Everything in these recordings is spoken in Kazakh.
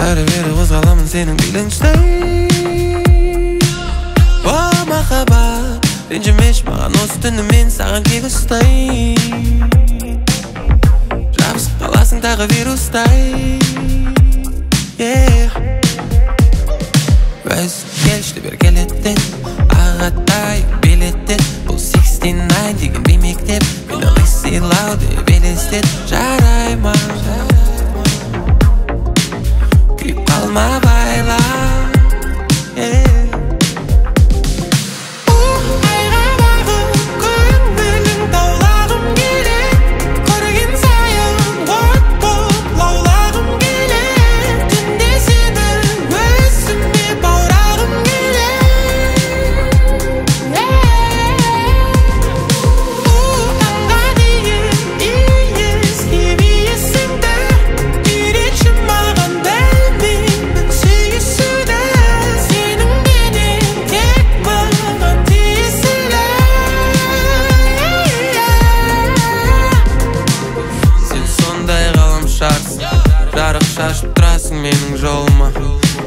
Бәрі-бері қозғаламын сенің биліңштай. О, махаббат, ренжімеш маған осы түні мен саған кек ұстай. Жабысып қаласың тағы вирустай. Өз келшті бер келеттен, ағатай билеттен. Бұл 69 деген беймектеп, мені лысилау деп елестет. Жарай ма, күйіп қалма байла. Жарық шашып тұрасың менің жолыма.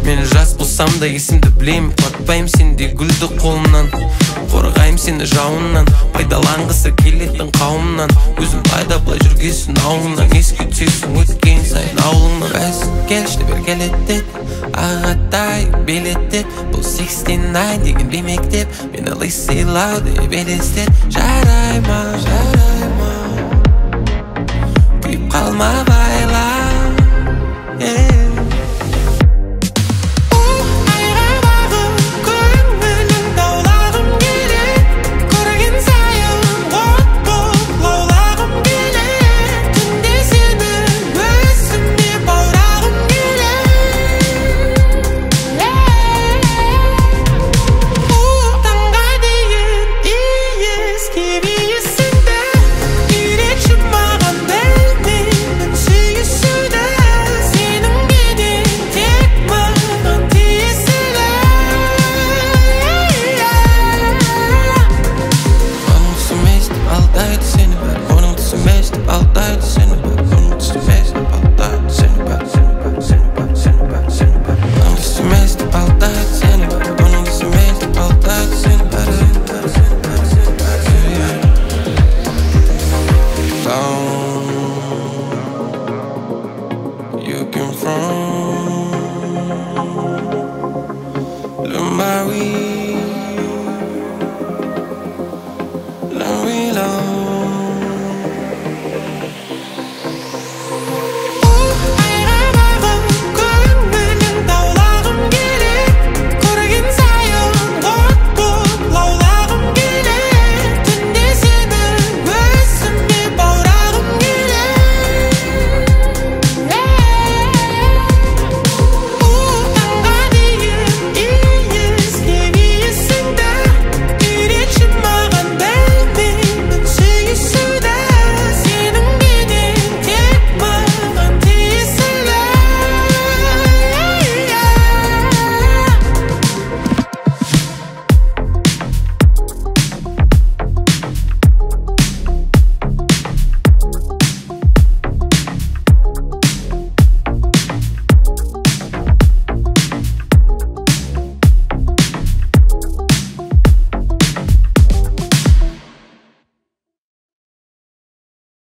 Мен жас болсам да есімді білем, құлатпайым сендей гүлді қолымнан. Қорғайым сені жауыннан, пайдаланғысы келетін қауымнан. Өзім пайда былай жүргесін ауылынан, еске түсесің өткен сайын ауылыңнан. Өз келшті бер келеттет, ағатай билеттет. Бұл 69 деген беймектеп, мені лысилау деп елестет. Жарай ма, күйіп қалма байла.